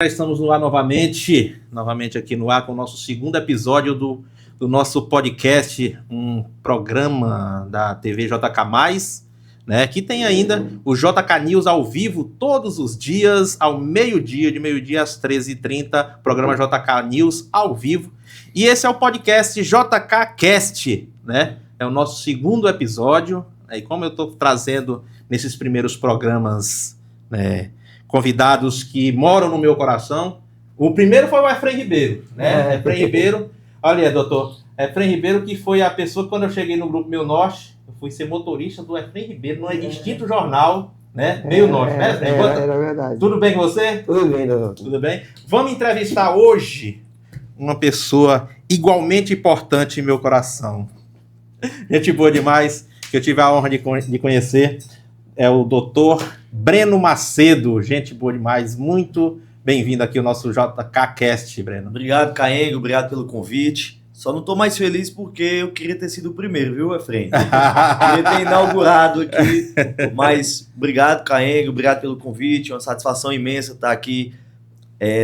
já estamos no ar novamente aqui no ar com o nosso segundo episódio do nosso podcast, um programa da TV JK+, né, que tem ainda o JK News ao vivo todos os dias, ao meio-dia, de meio-dia às 13h30, programa JK News ao vivo. E esse é o podcast JK Cast, né, é o nosso segundo episódio. E como eu estou trazendo nesses primeiros programas, né, convidados que moram no meu coração. O primeiro foi o Efrem Ribeiro, né? Efrem Ribeiro, olha, doutor, Efrem Ribeiro, que foi a pessoa que, quando eu cheguei no Grupo Meio Norte, eu fui ser motorista do Efrem Ribeiro, no extinto jornal, né? Meio Norte, né, Efrem? Era verdade. Tudo bem com você? Tudo bem, doutor. Tudo bem? Vamos entrevistar hoje uma pessoa igualmente importante em meu coração. Gente boa demais, que eu tive a honra de conhecer. É o doutor Breno Macedo, gente boa demais, muito bem-vindo aqui ao nosso JK Cast, Breno. Obrigado, Caengo, obrigado pelo convite. Só não estou mais feliz porque eu queria ter sido o primeiro, viu, Efrem? Queria ter inaugurado aqui, mas obrigado, Caengo, obrigado pelo convite, uma satisfação imensa estar aqui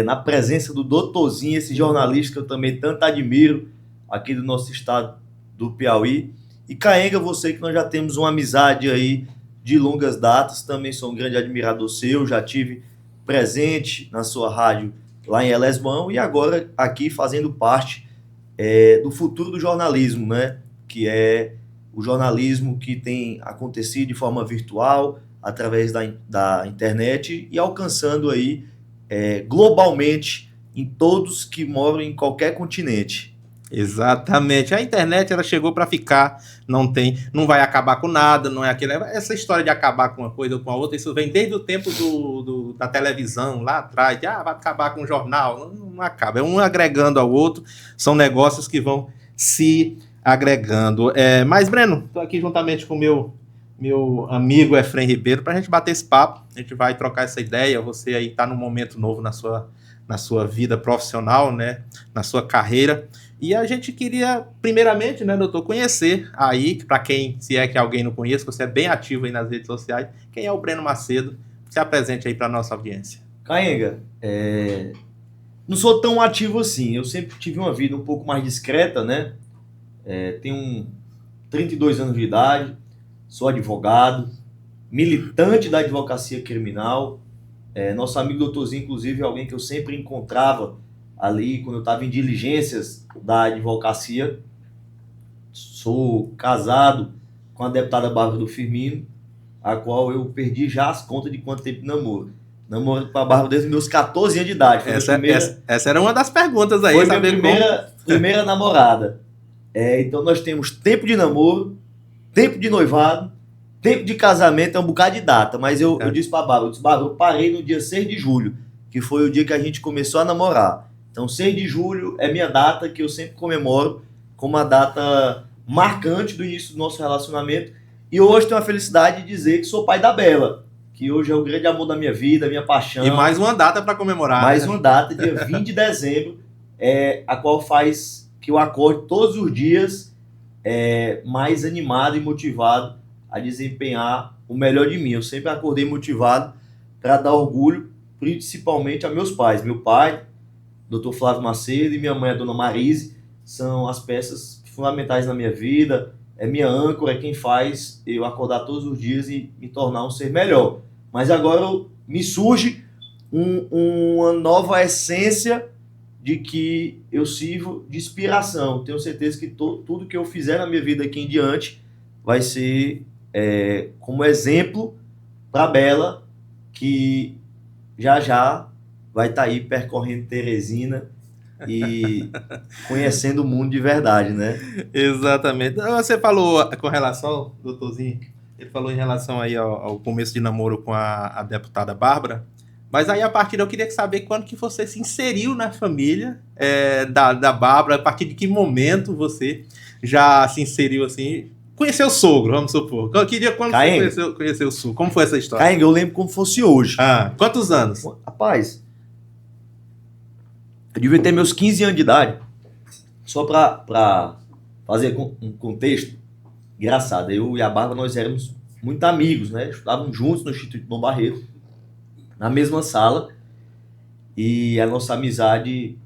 na presença do doutorzinho, esse jornalista que eu também tanto admiro, aqui do nosso estado do Piauí. E Caenga, você que nós já temos uma amizade aí de longas datas, também sou um grande admirador seu, já tive presente na sua rádio lá em Elesmão e agora aqui fazendo parte do futuro do jornalismo, né? Que é o jornalismo que tem acontecido de forma virtual, através da internet e alcançando aí globalmente em todos que moram em qualquer continente. Exatamente, a internet ela chegou para ficar, não vai acabar com nada, não é essa história de acabar com uma coisa ou com a outra, isso vem desde o tempo da televisão, lá atrás, vai acabar com o jornal, não acaba, é um agregando ao outro, são negócios que vão se agregando. Mas, Breno, estou aqui juntamente com o meu amigo Efrem Ribeiro para a gente bater esse papo, a gente vai trocar essa ideia, você aí está num momento novo na sua vida profissional, né, na sua carreira. E a gente queria, primeiramente, né, doutor, conhecer aí, para quem, se é que alguém não conhece, você é bem ativo aí nas redes sociais, quem é o Breno Macedo? Se apresente aí para a nossa audiência. Caenga, não sou tão ativo assim, eu sempre tive uma vida um pouco mais discreta, né? Tenho 32 anos de idade, sou advogado, militante da advocacia criminal, nosso amigo doutorzinho, inclusive, é alguém que eu sempre encontrava ali quando eu estava em diligências da advocacia. Sou casado com a deputada Bárbara do Firmino, a qual eu perdi já as contas de quanto tempo namoro. Namoro com a Bárbara desde meus 14 anos de idade. Essa era uma das perguntas aí. Foi minha primeira namorada. Então nós temos tempo de namoro, tempo de noivado, tempo de casamento, é um bocado de data. Mas eu disse para a Bárbara, eu parei no dia 6 de julho, que foi o dia que a gente começou a namorar. Então, 6 de julho é minha data que eu sempre comemoro como uma data marcante do início do nosso relacionamento. E hoje tenho a felicidade de dizer que sou pai da Bela, que hoje é o grande amor da minha vida, minha paixão. E mais uma data para comemorar. Mais uma data, dia 20 de dezembro, a qual faz que eu acorde todos os dias mais animado e motivado a desempenhar o melhor de mim. Eu sempre acordei motivado para dar orgulho, principalmente a meus pais. Meu pai, Dr. Flávio Macedo, e minha mãe, a Dona Marise, são as peças fundamentais na minha vida, é minha âncora, é quem faz eu acordar todos os dias e me tornar um ser melhor. Mas agora me surge uma nova essência de que eu sirvo de inspiração. Tenho certeza que tudo que eu fizer na minha vida aqui em diante vai ser como exemplo para a Bela, que já vai estar aí percorrendo Teresina e conhecendo o mundo de verdade, né? Exatamente. Você falou com relação, doutorzinho, ele falou em relação aí ao começo de namoro com a deputada Bárbara, mas aí a partir eu queria saber quando que você se inseriu na família da Bárbara, a partir de que momento você já se inseriu assim, conheceu o sogro, vamos supor. Eu queria quando você conheceu o sogro, como foi essa história? Caenga, eu lembro como fosse hoje. Quantos anos? Rapaz, eu devia ter meus 15 anos de idade. Só para fazer um contexto engraçado, eu e a Bárbara, nós éramos muito amigos, né? Estudávamos juntos no Instituto Dom Barreto, na mesma sala. E a nossa amizade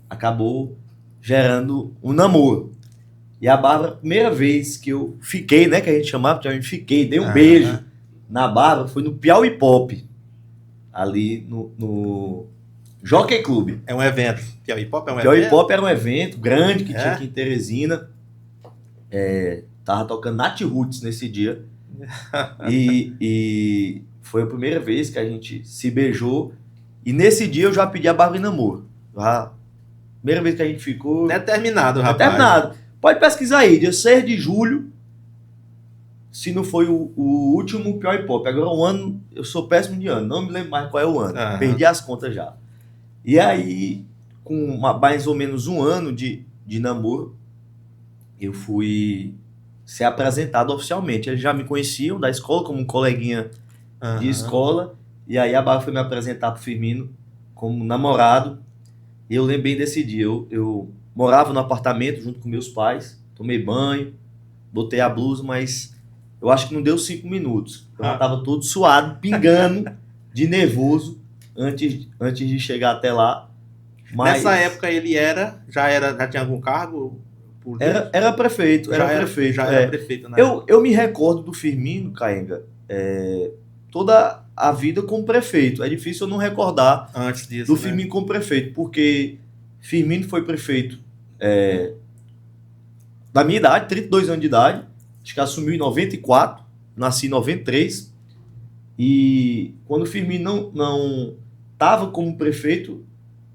acabou gerando um namoro. E a Bárbara, a primeira vez que eu fiquei, né, que a gente chamava, dei um beijo na Bárbara, foi no Piauí Pop, ali no Jockey Club. É um evento. Piauí Pop é um Piauí evento? Pop era um evento grande que tinha aqui em Teresina. Tava tocando Nat Roots nesse dia. E foi a primeira vez que a gente se beijou. E nesse dia eu já pedi a Bárbara em namoro. Primeira vez que a gente ficou... Determinado, rapaz. Determinado. Pode pesquisar aí, dia 6 de julho, se não foi o último Piauí Pop. Agora o ano, eu sou péssimo de ano, não me lembro mais qual é o ano. Perdi as contas já. E aí, com mais ou menos um ano de namoro, eu fui ser apresentado oficialmente. Eles já me conheciam da escola como um coleguinha de escola. E aí a Bárbara foi me apresentar pro Firmino como namorado. E eu lembro bem desse dia. Eu morava no apartamento junto com meus pais, tomei banho, botei a blusa, mas eu acho que não deu 5 minutos. Eu já estava todo suado, pingando, de nervoso, antes de chegar até lá. Mas nessa época ele já tinha algum cargo? Era prefeito. Já era prefeito, né? Eu me recordo do Firmino, Caenga, toda a vida como prefeito. É difícil eu não recordar antes disso, do Firmino como prefeito, porque Firmino foi prefeito da minha idade, 32 anos de idade, acho que assumiu em 94, nasci em 93, e quando o Firmino não estava como prefeito,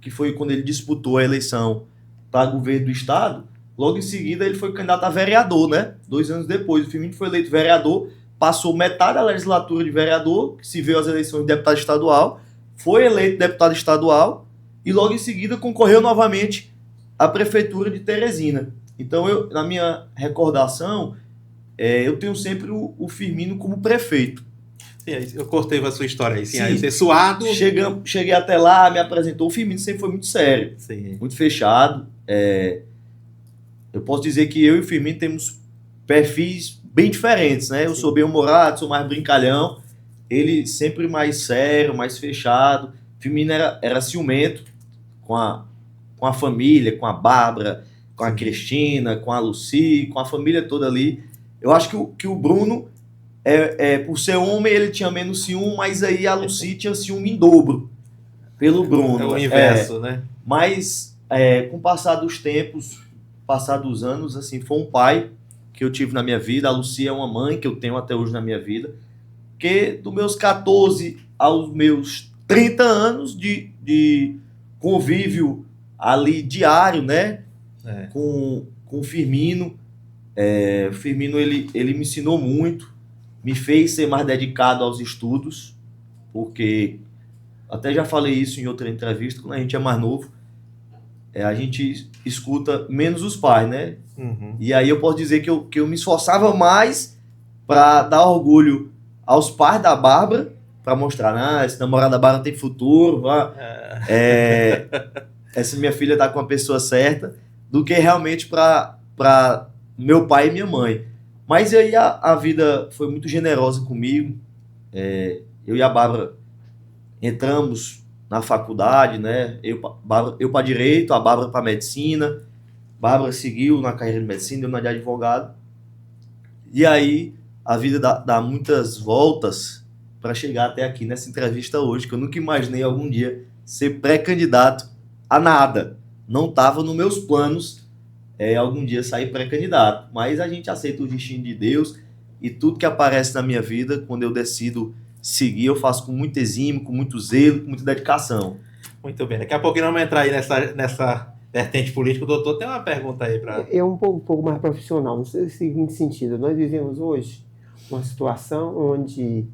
que foi quando ele disputou a eleição para governo do estado, logo em seguida ele foi candidato a vereador, né? 2 anos depois, o Firmino foi eleito vereador, passou metade da legislatura de vereador, que se veio às eleições de deputado estadual, foi eleito deputado estadual, e logo em seguida concorreu novamente à prefeitura de Teresina. Então, na minha recordação, eu tenho sempre o Firmino como prefeito. Sim, eu cortei a sua história aí. Sim, aí você suado. Cheguei até lá, me apresentou. O Firmino sempre foi muito sério, muito fechado. Eu posso dizer que eu e o Firmino temos perfis bem diferentes, né? Eu sou bem humorado, sou mais brincalhão. Ele sempre mais sério, mais fechado. O Firmino era ciumento com a família, com a Bárbara, com a Cristina, com a Lucy, com a família toda ali. Eu acho que o Bruno, por ser homem, ele tinha menos ciúme, mas aí a Lucy tinha ciúme em dobro pelo Bruno. É o inverso, né? Mas, com o passar dos tempos, passar dos anos, assim, foi um pai que eu tive na minha vida. A Lucy é uma mãe que eu tenho até hoje na minha vida. Que dos meus 14 aos meus 30 anos de convívio ali diário, né? Com o Firmino. O Firmino, ele me ensinou muito, me fez ser mais dedicado aos estudos, porque, até já falei isso em outra entrevista, quando a gente é mais novo, a gente escuta menos os pais, né? Uhum. E aí eu posso dizer que eu me esforçava mais para dar orgulho aos pais da Bárbara, para mostrar, esse namorado da Bárbara tem futuro, essa minha filha tá com a pessoa certa, do que realmente para meu pai e minha mãe. Mas aí a vida foi muito generosa comigo. Eu e a Bárbara entramos na faculdade, né? Eu para direito, a Bárbara para medicina. Bárbara seguiu na carreira de medicina, eu na de advogado. E aí a vida dá muitas voltas para chegar até aqui nessa entrevista hoje, que eu nunca imaginei algum dia ser pré-candidato a nada. Não estava nos meus planos algum dia sair pré-candidato, mas a gente aceita o destino de Deus, e tudo que aparece na minha vida, quando eu decido seguir, eu faço com muito exímio, com muito zelo, com muita dedicação. Muito bem, daqui a pouco nós vamos entrar aí nessa vertente política. O doutor tem uma pergunta aí para... É um pouco mais profissional, no seguinte sentido: nós vivemos hoje uma situação onde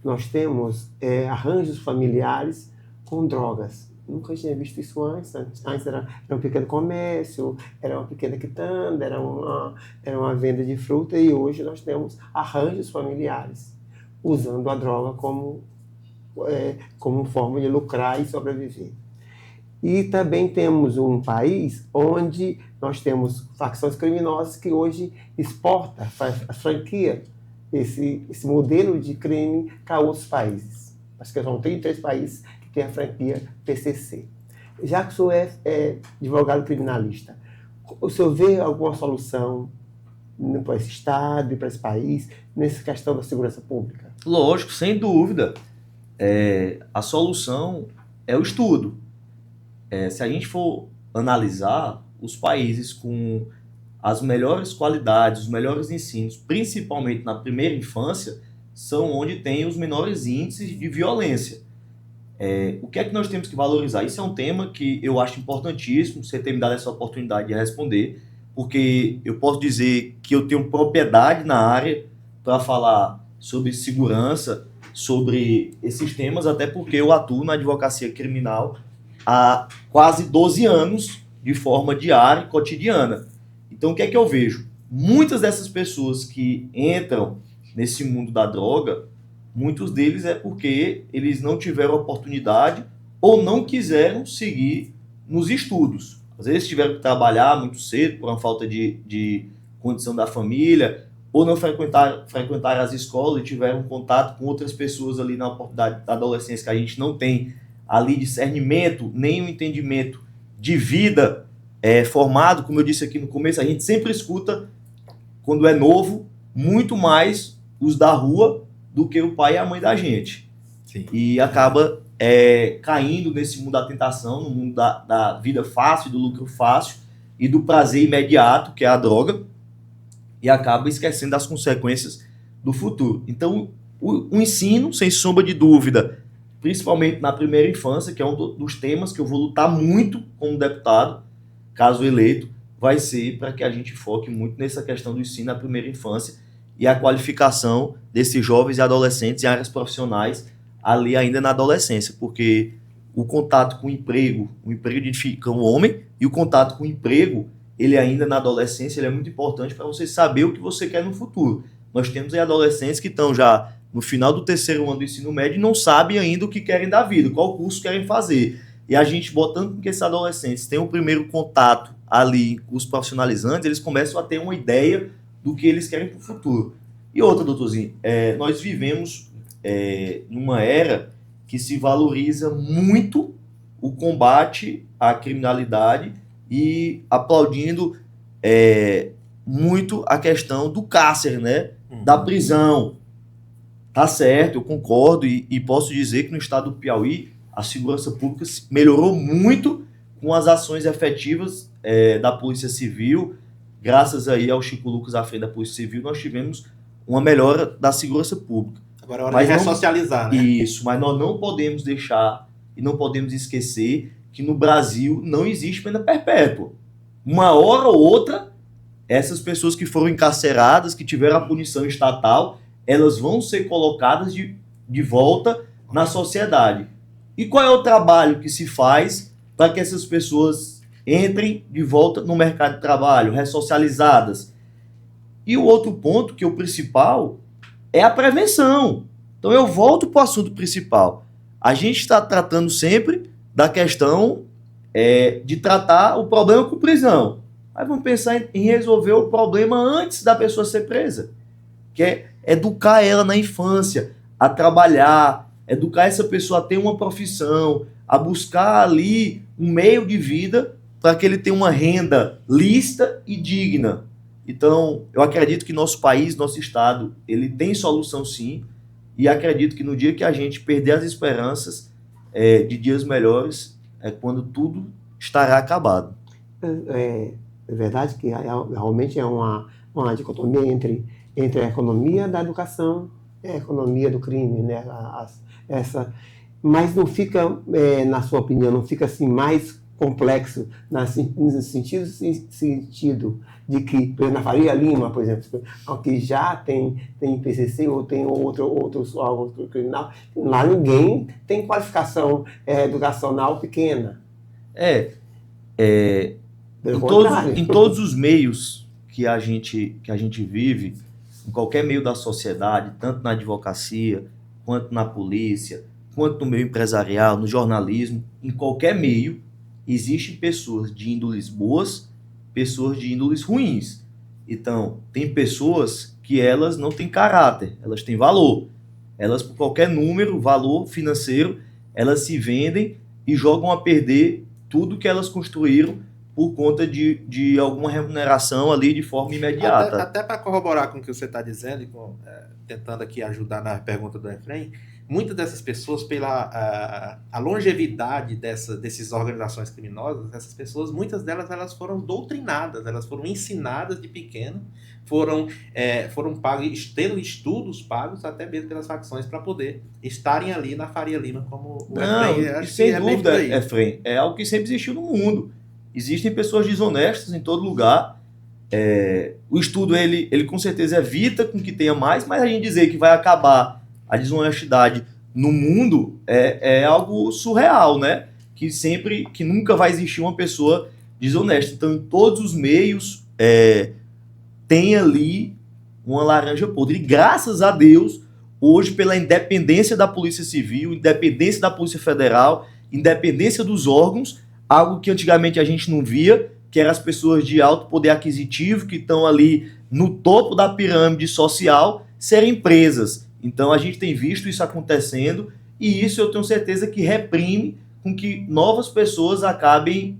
nós temos arranjos familiares com drogas. Nunca tinha visto isso antes. Antes era um pequeno comércio, era uma pequena quitanda, era uma venda de fruta, e hoje nós temos arranjos familiares usando a droga como forma de lucrar e sobreviver. E também temos um país onde nós temos facções criminosas que hoje exportam a franquia, esse modelo de crime para outros países. Acho que são 33 países que que é a franquia PCC. Já que o senhor é advogado criminalista, o senhor vê alguma solução para esse Estado e para esse país nessa questão da segurança pública? Lógico, sem dúvida. A solução é o estudo. Se a gente for analisar os países com as melhores qualidades, os melhores ensinos, principalmente na primeira infância, são onde tem os menores índices de violência. O que é que nós temos que valorizar? Isso é um tema que eu acho importantíssimo, você ter me dado essa oportunidade de responder, porque eu posso dizer que eu tenho propriedade na área para falar sobre segurança, sobre esses temas, até porque eu atuo na advocacia criminal há quase 12 anos, de forma diária e cotidiana. Então, o que é que eu vejo? Muitas dessas pessoas que entram nesse mundo da droga, muitos deles é porque eles não tiveram oportunidade ou não quiseram seguir nos estudos. Às vezes tiveram que trabalhar muito cedo por uma falta de condição da família, ou não frequentaram as escolas e tiveram contato com outras pessoas ali na oportunidade da adolescência, que a gente não tem ali discernimento, nem um entendimento de vida formado. Como eu disse aqui no começo, a gente sempre escuta, quando é novo, muito mais os da rua do que o pai e a mãe da gente. Sim. E acaba caindo nesse mundo da tentação, no mundo da vida fácil, do lucro fácil e do prazer imediato, que é a droga, e acaba esquecendo das consequências do futuro. Então, o ensino, sem sombra de dúvida, principalmente na primeira infância, que é um dos temas que eu vou lutar muito como deputado, caso eleito, vai ser para que a gente foque muito nessa questão do ensino na primeira infância e a qualificação desses jovens e adolescentes em áreas profissionais ali ainda na adolescência, porque o contato com o emprego identifica o homem, e o contato com o emprego, ele ainda na adolescência, ele é muito importante para você saber o que você quer no futuro. Nós temos aí adolescentes que estão já no final do terceiro ano do ensino médio e não sabem ainda o que querem da vida, qual curso querem fazer. E a gente botando com que esses adolescentes tenham o primeiro contato ali em cursos profissionalizantes, eles começam a ter uma ideia do que eles querem para o futuro. E outra, doutorzinho, nós vivemos numa era que se valoriza muito o combate à criminalidade e aplaudindo muito a questão do cárcere, né? Da prisão. Tá certo, eu concordo e posso dizer que no estado do Piauí a segurança pública melhorou muito com as ações efetivas da Polícia Civil. Graças aí ao Chico Lucas à frente da Polícia Civil, nós tivemos uma melhora da segurança pública. Agora é hora de ressocializar, né? Isso, mas nós não podemos deixar e não podemos esquecer que no Brasil não existe pena perpétua. Uma hora ou outra, essas pessoas que foram encarceradas, que tiveram a punição estatal, elas vão ser colocadas de volta na sociedade. E qual é o trabalho que se faz para que essas pessoas entrem de volta no mercado de trabalho, ressocializadas? E o outro ponto, que é o principal, é a prevenção. Então eu volto para o assunto principal. A gente está tratando sempre da questão de tratar o problema com prisão. Mas vamos pensar em resolver o problema antes da pessoa ser presa, que é educar ela na infância, a trabalhar, educar essa pessoa a ter uma profissão, a buscar ali um meio de vida para que ele tenha uma renda lícita e digna. Então, eu acredito que nosso país, nosso estado, ele tem solução sim, e acredito que no dia que a gente perder as esperanças de dias melhores, é quando tudo estará acabado. É verdade que realmente é uma dicotomia entre a economia da educação e a economia do crime, né? Mas não fica, na sua opinião, não fica assim mais complexo no sentido de que, por exemplo, na Faria Lima, por exemplo, que já tem PCC ou tem outros órgãos criminal, lá ninguém tem qualificação educacional pequena. Em todos os meios que a gente vive, em qualquer meio da sociedade, tanto na advocacia, quanto na polícia, quanto no meio empresarial, no jornalismo, em qualquer meio, existem pessoas de índoles boas, pessoas de índoles ruins. Então, tem pessoas que elas não têm caráter, elas têm valor. Elas, por qualquer número, valor financeiro, elas se vendem e jogam a perder tudo que elas construíram por conta de alguma remuneração ali de forma imediata. Até para corroborar com o que você está dizendo, tentando aqui ajudar na pergunta do Efraim, muitas dessas pessoas, pela a longevidade dessas organizações criminosas, essas pessoas, muitas delas elas foram doutrinadas, elas foram ensinadas de pequeno, foram pagos, tendo estudos pagos até mesmo pelas facções para poder estarem ali na Faria Lima, como o Efraim. Sem dúvida, Efraim, é algo que sempre existiu no mundo. Existem pessoas desonestas em todo lugar. O estudo, ele com certeza evita com que tenha mais, mas a gente dizer que vai acabar a desonestidade no mundo é algo surreal, né? Que nunca vai existir uma pessoa desonesta. Então, em todos os meios, tem ali uma laranja podre. E graças a Deus, hoje, pela independência da Polícia Civil, independência da Polícia Federal, independência dos órgãos, algo que antigamente a gente não via, que eram as pessoas de alto poder aquisitivo, que estão ali no topo da pirâmide social, serem presas. Então a gente tem visto isso acontecendo, e isso eu tenho certeza que reprime com que novas pessoas acabem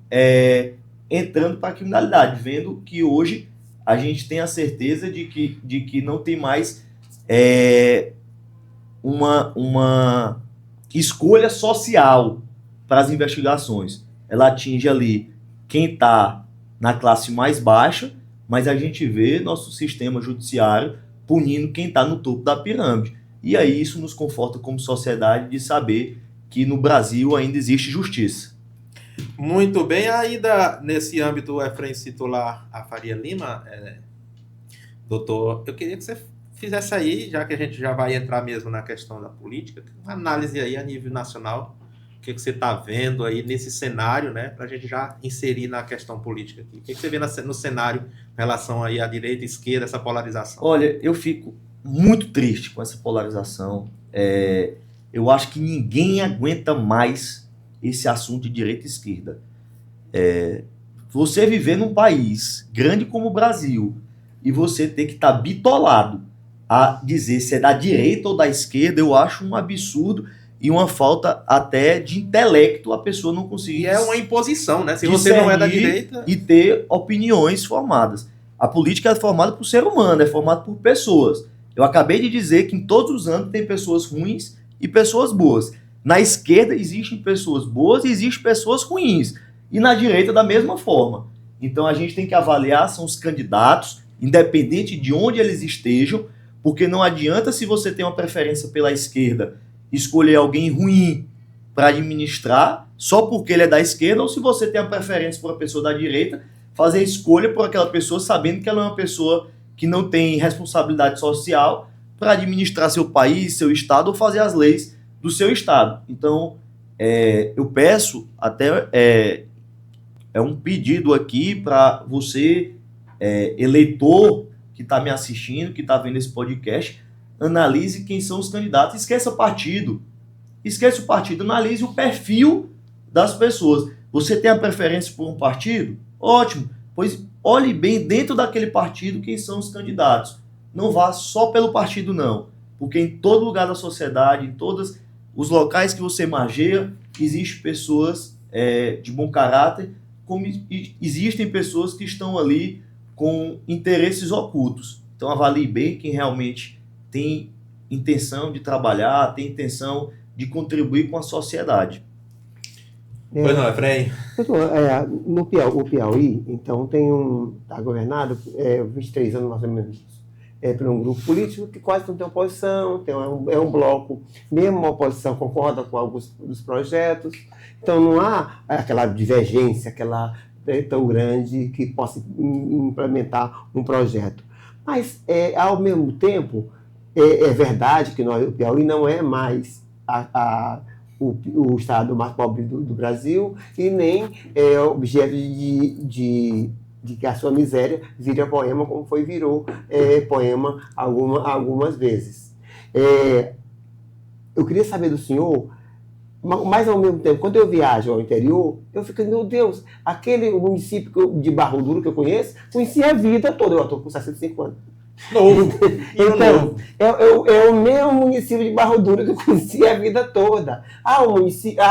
entrando para a criminalidade, vendo que hoje a gente tem a certeza de que não tem mais uma escolha social para as investigações. Ela atinge ali quem está na classe mais baixa, mas a gente vê nosso sistema judiciário punindo quem está no topo da pirâmide. E aí isso nos conforta como sociedade de saber que no Brasil ainda existe justiça. Muito bem, ainda nesse âmbito, o Efraim citou lá a Faria Lima. Doutor, eu queria que você fizesse aí, já que a gente já vai entrar mesmo na questão da política, uma análise aí a nível nacional. O que você está vendo aí nesse cenário, né, para a gente já inserir na questão política aqui? O que você vê no cenário em relação aí à direita e esquerda, essa polarização? Olha, eu fico muito triste com essa polarização. Eu acho que ninguém aguenta mais esse assunto de direita e esquerda. Você viver num país grande como o Brasil e você ter que estar bitolado a dizer se é da direita ou da esquerda, eu acho um absurdo. E uma falta até de intelecto a pessoa não conseguir. E é uma imposição, né? Se você não é da direita. E ter opiniões formadas. A política é formada por ser humano, é formada por pessoas. Eu acabei de dizer que em todos os âmbitos tem pessoas ruins e pessoas boas. Na esquerda existem pessoas boas e existem pessoas ruins. E na direita da mesma forma. Então a gente tem que avaliar, são os candidatos, independente de onde eles estejam, porque não adianta se você tem uma preferência pela esquerda escolher alguém ruim para administrar só porque ele é da esquerda, ou se você tem a preferência por uma pessoa da direita, fazer a escolha por aquela pessoa sabendo que ela é uma pessoa que não tem responsabilidade social para administrar seu país, seu estado ou fazer as leis do seu estado. Então, eu peço até um pedido aqui para você, eleitor que está me assistindo, que está vendo esse podcast, analise quem são os candidatos. Esqueça partido. Esqueça o partido. Analise o perfil das pessoas. Você tem a preferência por um partido? Ótimo. Pois olhe bem dentro daquele partido quem são os candidatos. Não vá só pelo partido, não. Porque em todo lugar da sociedade, em todos os locais que você margeia, existem pessoas de bom caráter, como existem pessoas que estão ali com interesses ocultos. Então avalie bem quem realmente tem intenção de trabalhar, tem intenção de contribuir com a sociedade. Pois não, Efraim? No Piauí, então, está governado 23 anos mais ou menos, por um grupo político que quase não tem oposição, é um bloco, mesmo a oposição concorda com alguns dos projetos, então não há aquela divergência, tão grande que possa implementar um projeto. Mas, ao mesmo tempo, é verdade que o Piauí não é mais o estado mais pobre do Brasil e nem é objeto de que a sua miséria vire poema, como virou poema algumas vezes. Eu queria saber do senhor, mas ao mesmo tempo, quando eu viajo ao interior, eu fico, meu Deus, aquele município de Barro Duro que eu conheço, conheci a vida toda, eu estou com 65 anos. Novo. Então, é o mesmo município de Barra Dura que eu conheci a vida toda. O município,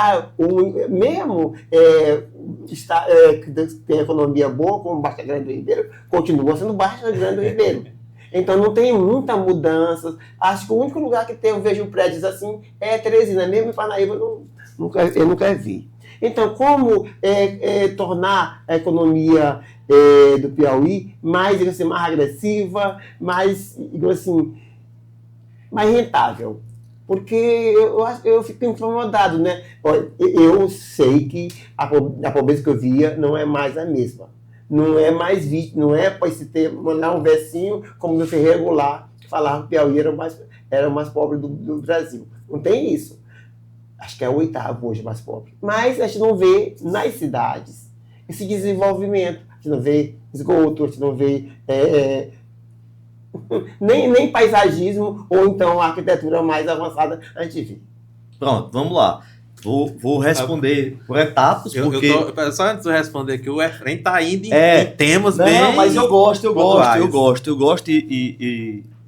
mesmo que tem economia boa, como Baixa Grande do Ribeiro, continua sendo Baixa Grande do Ribeiro. Então não tem muita mudança. Acho que o único lugar que eu vejo prédios assim é Teresina. Mesmo em Parnaíba eu nunca vi. Então, como tornar a economia do Piauí mais agressiva, mais rentável? Porque eu fico incomodado, né? Eu sei que a pobreza que eu via não é mais a mesma. Não é mais vítima, não é para se ter mandar um versinho como no Ferreira Goulart, que falava que o Piauí era o mais pobre do Brasil. Não tem isso. Acho que é o 8º hoje mais pobre. Mas a gente não vê nas cidades esse desenvolvimento. A gente não vê esgoto, a gente não vê nem paisagismo ou então a arquitetura mais avançada a gente vê. Pronto, vamos lá. Vou responder por etapas, porque... Só antes de eu responder aqui, o Efraim tá indo em temas bem... Não, mas eu gosto e eu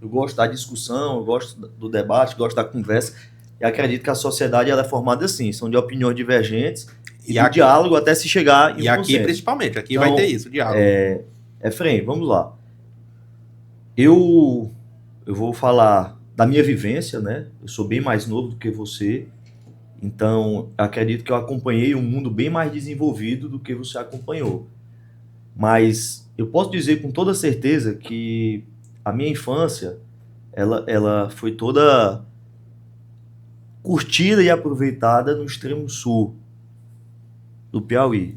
gosto da discussão, eu gosto do debate, gosto da conversa, e acredito que a sociedade ela é formada assim, são de opiniões divergentes, e do diálogo até se chegar em um consenso. Aqui, principalmente, aqui então, vai ter isso, o diálogo. Efraim, vamos lá. Eu vou falar da minha vivência, né? Eu sou bem mais novo do que você, então acredito que eu acompanhei um mundo bem mais desenvolvido do que você acompanhou. Mas eu posso dizer com toda certeza que a minha infância, ela foi toda curtida e aproveitada no extremo sul do Piauí.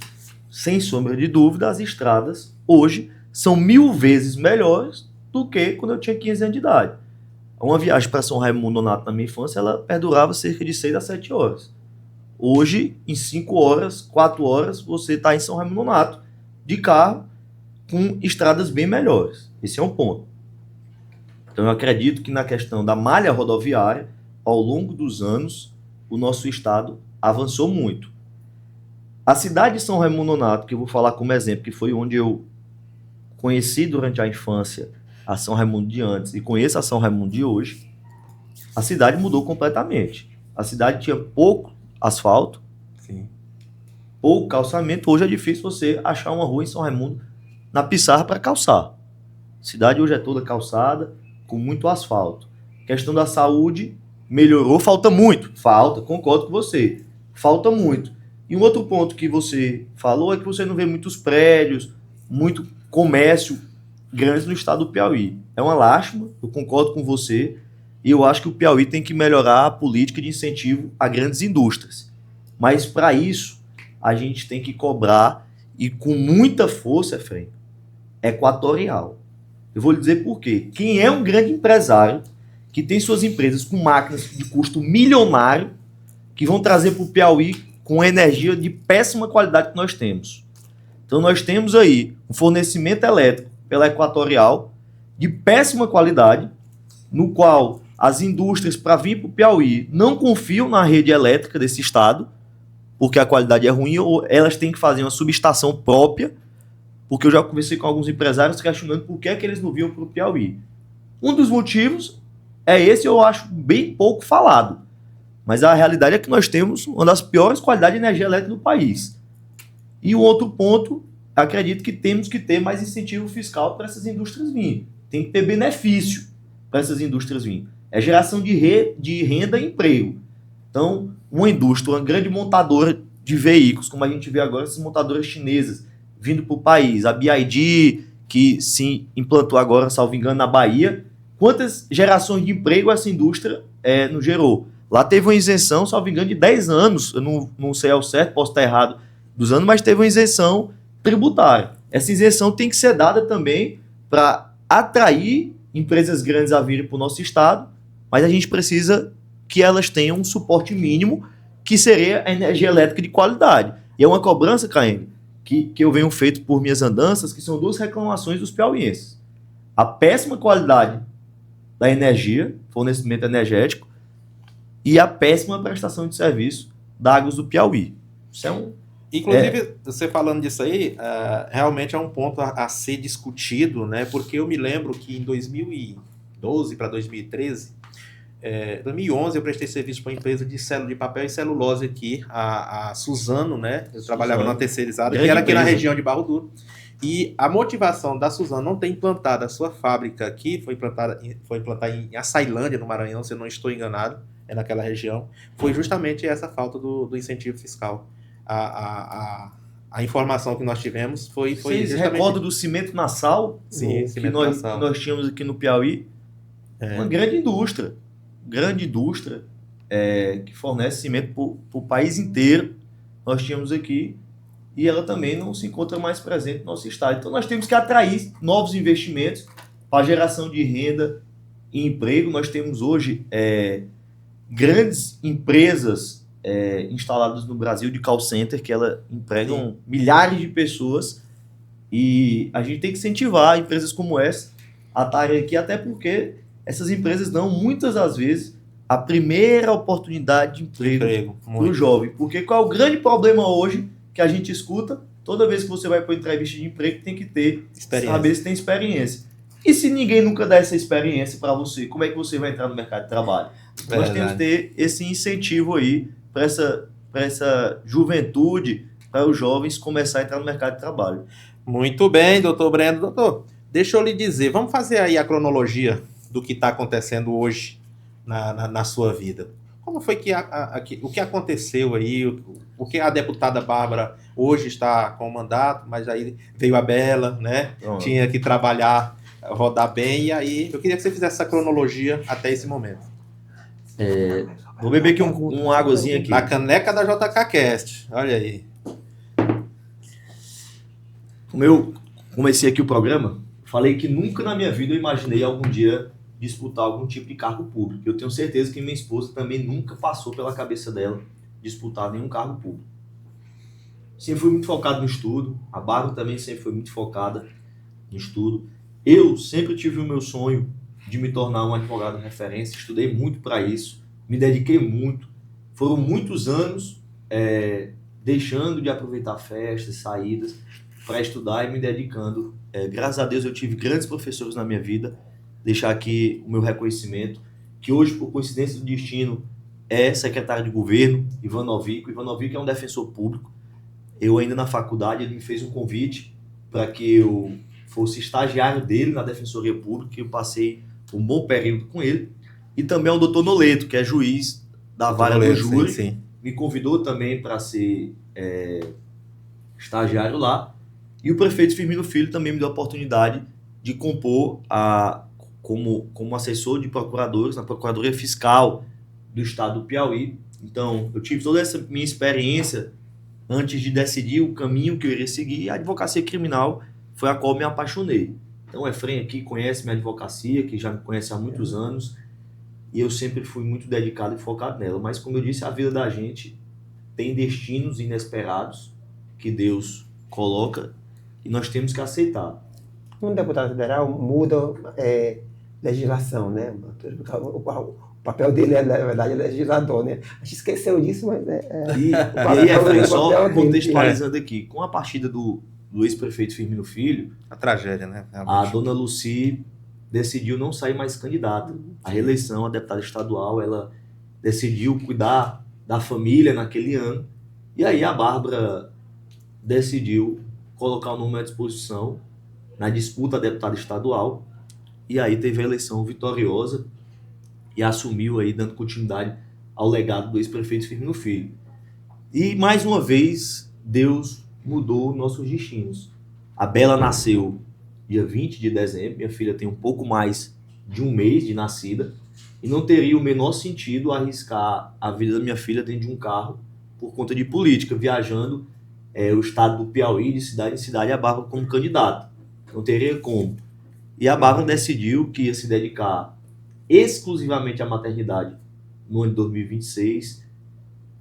Sem sombra de dúvida, as estradas hoje são 1000 vezes melhores do que quando eu tinha 15 anos de idade. Uma viagem para São Raimundo Nonato na minha infância, ela perdurava cerca de 6 a 7 horas. Hoje, em 5 horas, 4 horas, você está em São Raimundo Nonato, de carro, com estradas bem melhores. Esse é um ponto. Então eu acredito que na questão da malha rodoviária, ao longo dos anos, o nosso estado avançou muito. A cidade de São Raimundo Nonato, que eu vou falar como exemplo, que foi onde eu conheci durante a infância a São Raimundo de antes e conheço a São Raimundo de hoje, a cidade mudou completamente. A cidade tinha pouco asfalto, sim, pouco calçamento. Hoje é difícil você achar uma rua em São Raimundo na pissarra para calçar. A cidade hoje é toda calçada, com muito asfalto. A questão da saúde melhorou, falta muito. Falta, concordo com você. Falta muito. E um outro ponto que você falou é que você não vê muitos prédios, muito comércio grande no estado do Piauí. É uma lástima, eu concordo com você, e eu acho que o Piauí tem que melhorar a política de incentivo a grandes indústrias. Mas para isso, a gente tem que cobrar, e com muita força, Efraim, equatorial. Eu vou lhe dizer por quê. Quem é um grande empresário que tem suas empresas com máquinas de custo milionário que vão trazer para o Piauí com energia de péssima qualidade que nós temos. Então nós temos aí um fornecimento elétrico pela Equatorial de péssima qualidade, no qual as indústrias para vir para o Piauí não confiam na rede elétrica desse estado, porque a qualidade é ruim, ou elas têm que fazer uma subestação própria, porque eu já conversei com alguns empresários questionando por que é que eles não vinham para o Piauí. Um dos motivos é esse, eu acho bem pouco falado. Mas a realidade é que nós temos uma das piores qualidades de energia elétrica do país. E o outro ponto, acredito que temos que ter mais incentivo fiscal para essas indústrias virem. Tem que ter benefício para essas indústrias virem. É geração de renda e emprego. Então, uma indústria, uma grande montadora de veículos, como a gente vê agora, essas montadoras chinesas vindo para o país, a BYD, que se implantou agora, salvo engano, na Bahia, quantas gerações de emprego essa indústria não gerou? Lá teve uma isenção, salvo engano, de 10 anos, eu não sei ao certo, posso estar errado dos anos, mas teve uma isenção tributária. Essa isenção tem que ser dada também para atrair empresas grandes a virem para o nosso estado, mas a gente precisa que elas tenham um suporte mínimo, que seria a energia elétrica de qualidade. E é uma cobrança, Caene, que eu venho feito por minhas andanças, que são 2 reclamações dos piauienses. A péssima qualidade da energia, fornecimento energético, e a péssima prestação de serviço da Águas do Piauí. Isso é um Inclusive, você falando disso aí, realmente é um ponto a ser discutido, né? Porque eu me lembro que em 2012 para 2013, 2011 eu prestei serviço para uma empresa de célula de papel e celulose aqui, a Suzano, né? Eu trabalhava numa terceirizada, que Grande era aqui na empresa. região de Barro Duro. E a motivação da Suzano não ter implantado a sua fábrica aqui, foi implantada em Açailândia, no Maranhão, se eu não estou enganado, é naquela região, foi justamente essa falta do incentivo fiscal. A informação que nós tivemos foi Vocês justamente... recordam do cimento na sal? Sim, Que cimento nós, na sal. que nós tínhamos aqui no Piauí? Uma grande indústria. Que fornece cimento para o país inteiro. Nós tínhamos aqui. E ela também não se encontra mais presente no nosso estado. Então nós temos que atrair novos investimentos para geração de renda e emprego. Nós temos hoje grandes empresas instaladas no Brasil de call center, que elas empregam milhares de pessoas, e a gente tem que incentivar empresas como essa a estarem aqui, até porque essas empresas dão muitas das vezes a primeira oportunidade de emprego para o jovem. Porque qual é o grande problema hoje que a gente escuta? Toda vez que você vai para uma entrevista de emprego, tem que ter saber se tem experiência. E se ninguém nunca dá essa experiência para você, como é que você vai entrar no mercado de trabalho? Nós temos que ter esse incentivo aí para essa juventude, para os jovens começar a entrar no mercado de trabalho. Muito bem, doutor Breno. Doutor, deixa eu lhe dizer, vamos fazer aí a cronologia do que está acontecendo hoje na sua vida. Como foi o que aconteceu aí? O que a deputada Bárbara hoje está com o mandato, mas aí veio a Bela, né? Tinha que trabalhar, rodar bem, e aí eu queria que você fizesse essa cronologia até esse momento. Vou beber aqui uma águazinha aqui. Na caneca da JK Cast, olha aí. Como eu comecei aqui o programa, falei que nunca na minha vida eu imaginei algum dia disputar algum tipo de cargo público. Eu tenho certeza que minha esposa também nunca passou pela cabeça dela disputar nenhum cargo público. Sempre fui muito focado no estudo, a Bárbara também sempre foi muito focada no estudo. Eu sempre tive o meu sonho de me tornar um advogado de referência, estudei muito para isso, me dediquei muito. Foram muitos anos deixando de aproveitar festas, saídas, para estudar e me dedicando. Graças a Deus eu tive grandes professores na minha vida. Deixar aqui o meu reconhecimento, que hoje, por coincidência do destino, é secretário de governo, Ivan Novico. Ivan Novico é um defensor público. Eu ainda na faculdade, ele me fez um convite para que eu fosse estagiário dele na Defensoria Pública, que eu passei um bom período com ele. E também o doutor Noleto, que é juiz da vara do júri. Sim. Me convidou também para ser estagiário lá. E o prefeito Firmino Filho também me deu a oportunidade de compor como assessor de procuradores na Procuradoria Fiscal do Estado do Piauí. Então, eu tive toda essa minha experiência antes de decidir o caminho que eu iria seguir. E a advocacia criminal foi a qual me apaixonei. Então, o Efrem aqui conhece minha advocacia, que já me conhece há muitos anos, e eu sempre fui muito dedicado e focado nela. Mas, como eu disse, a vida da gente tem destinos inesperados que Deus coloca e nós temos que aceitar. Um deputado federal muda legislação, né? O papel dele na verdade, é legislador, né? A gente esqueceu disso, mas E aí, Efrem, só contextualizando aqui, com a partida do ex-prefeito Firmino Filho, a tragédia, né? A dona Lucy decidiu não sair mais candidata à reeleição, a deputada estadual. Ela decidiu cuidar da família naquele ano, e aí a Bárbara decidiu colocar o nome à disposição na disputa a deputada estadual, e aí teve a eleição vitoriosa e assumiu aí, dando continuidade ao legado do ex-prefeito Firmino Filho. E mais uma vez Deus mudou nossos destinos. A Bela nasceu dia 20 de dezembro, minha filha tem um pouco mais de um mês de nascida, e não teria o menor sentido arriscar a vida da minha filha dentro de um carro por conta de política, viajando o estado do Piauí, de cidade em cidade, a Bárbara como candidata. Não teria como. E a Bárbara decidiu que ia se dedicar exclusivamente à maternidade no ano de 2026,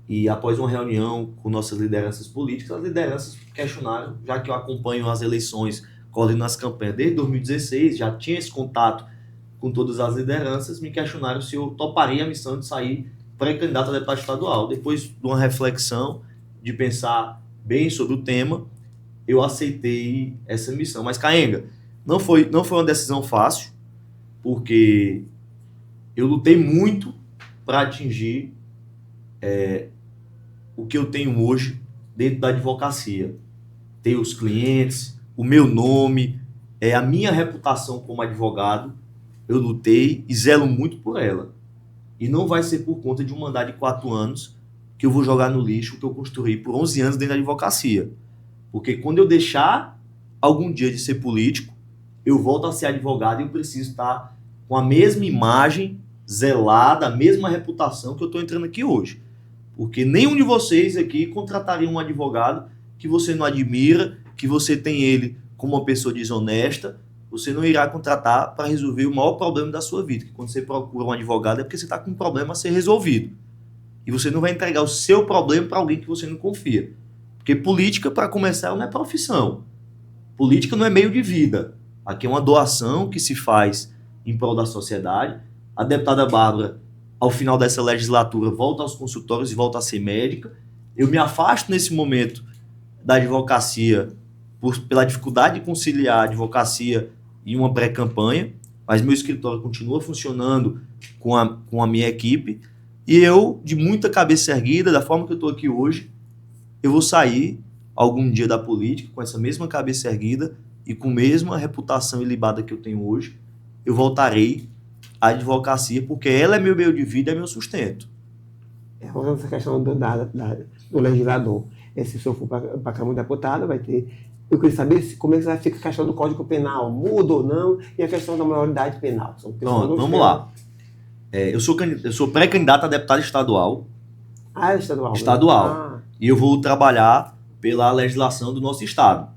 e após uma reunião com nossas lideranças políticas, as lideranças questionaram, já que eu acompanho as eleições, coordeno as campanhas desde 2016, já tinha esse contato com todas as lideranças, me questionaram se eu toparia a missão de sair pré-candidato a deputado estadual. Depois de uma reflexão, de pensar bem sobre o tema, eu aceitei essa missão. Mas, Caenga, não foi uma decisão fácil, porque eu lutei muito para atingir o que eu tenho hoje dentro da advocacia. Ter os clientes, o meu nome, a minha reputação como advogado, eu lutei e zelo muito por ela. E não vai ser por conta de um mandato de 4 anos que eu vou jogar no lixo o que eu construí por 11 anos dentro da advocacia. Porque quando eu deixar algum dia de ser político, eu volto a ser advogado e eu preciso estar com a mesma imagem zelada, a mesma reputação que eu estou entrando aqui hoje. Porque nenhum de vocês aqui contrataria um advogado que você não admira, que você tem ele como uma pessoa desonesta. Você não irá contratar para resolver o maior problema da sua vida. Que quando você procura um advogado é porque você está com um problema a ser resolvido. E você não vai entregar o seu problema para alguém que você não confia. Porque política, para começar, não é profissão. Política não é meio de vida. Aqui é uma doação que se faz em prol da sociedade. A deputada Bárbara, ao final dessa legislatura, volta aos consultórios e volta a ser médica. Eu me afasto nesse momento da advocacia pela dificuldade de conciliar a advocacia e uma pré-campanha, mas meu escritório continua funcionando com a minha equipe e eu, de muita cabeça erguida, da forma que eu estou aqui hoje, eu vou sair algum dia da política com essa mesma cabeça erguida e com a mesma reputação ilibada que eu tenho hoje, eu voltarei à advocacia porque ela é meu meio de vida, é meu sustento. Falando essa questão do legislador, se o senhor for para a Câmara de Deputados, vai ter... Eu queria saber como é que vai ficar a questão do Código Penal, muda ou não, e a questão da maioridade penal. Então, vamos lá. Eu sou pré-candidato a deputado estadual. É estadual? Estadual. Ah. E eu vou trabalhar pela legislação do nosso estado.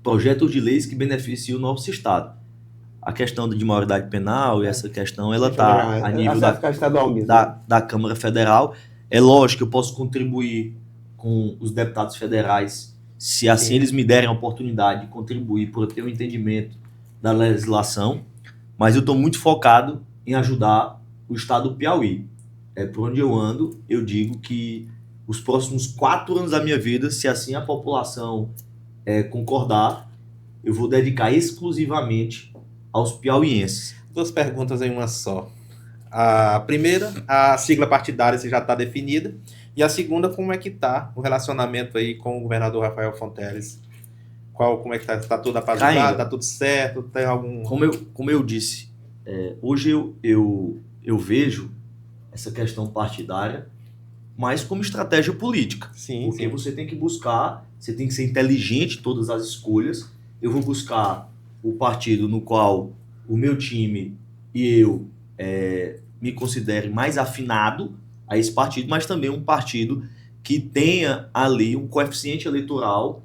Projetos de leis que beneficiam o nosso estado. A questão de maioridade penal e essa questão, ela está a nível da Câmara Federal. É lógico que eu posso contribuir com os deputados federais, se assim eles me derem a oportunidade de contribuir por ter um entendimento da legislação, mas eu estou muito focado em ajudar o estado do Piauí. Por onde eu ando, eu digo que os próximos 4 anos da minha vida, se assim a população concordar, eu vou dedicar exclusivamente aos piauienses. 2 perguntas em uma só. A primeira, a sigla partidária se já está definida. E a segunda, como é que está o relacionamento aí com o governador Rafael Fonteles? Como é que está? Está tudo apaziguado? Está tudo certo? Tem algum... Como eu disse, hoje eu vejo essa questão partidária mais como estratégia política. Sim, porque você tem que buscar, você tem que ser inteligente em todas as escolhas. Eu vou buscar o partido no qual o meu time e eu me considere mais afinado a esse partido, mas também um partido que tenha ali um coeficiente eleitoral,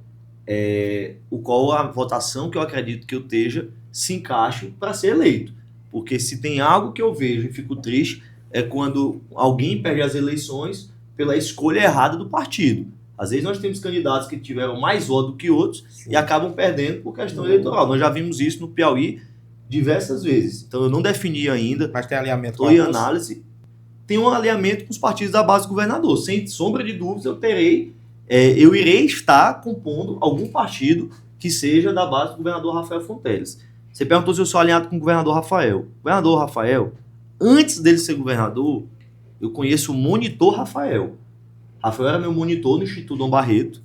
o qual a votação que eu acredito que eu esteja se encaixe para ser eleito. Porque se tem algo que eu vejo e fico triste, é quando alguém perde as eleições pela escolha errada do partido. Às vezes nós temos candidatos que tiveram mais voto do que outros e acabam perdendo por questão eleitoral. Nós já vimos isso no Piauí diversas vezes. Então eu não defini ainda. Mas tem alinhamento. Estou em análise. Tem um alinhamento com os partidos da base do governador. Sem sombra de dúvidas, eu irei estar compondo algum partido que seja da base do governador Rafael Fonteles. Você perguntou se eu sou alinhado com o governador Rafael. O governador Rafael, antes dele ser governador, eu conheço o monitor Rafael. Rafael era meu monitor no Instituto Dom Barreto.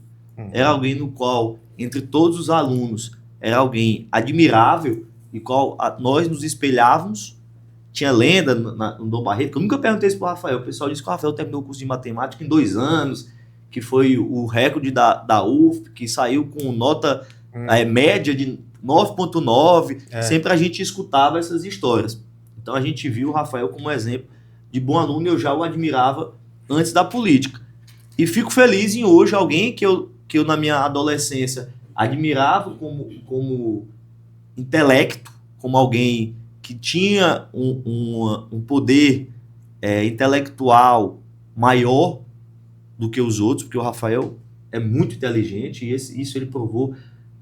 Era alguém no qual, entre todos os alunos, era alguém admirável e qual nós nos espelhávamos. Tinha lenda no Dom Barreto, que eu nunca perguntei isso para o Rafael. O pessoal disse que o Rafael terminou o curso de matemática em 2 anos, que foi o recorde da UF, que saiu com nota média de 9,9. Sempre a gente escutava essas histórias. Então a gente viu o Rafael como um exemplo de bom aluno e eu já o admirava antes da política. E fico feliz em hoje alguém que eu na minha adolescência admirava como intelecto, como alguém que tinha um poder intelectual maior do que os outros, porque o Rafael é muito inteligente e isso ele provou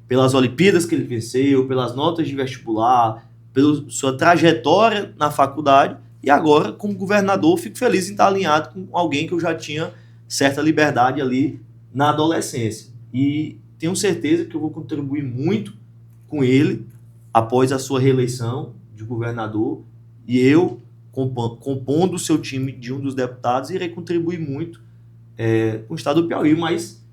pelas Olimpíadas que ele venceu, pelas notas de vestibular, pela sua trajetória na faculdade e agora, como governador, fico feliz em estar alinhado com alguém que eu já tinha certa liberdade ali na adolescência. E tenho certeza que eu vou contribuir muito com ele após a sua reeleição de governador, e eu, compondo o seu time de um dos deputados, irei contribuir muito com o estado do Piauí, mas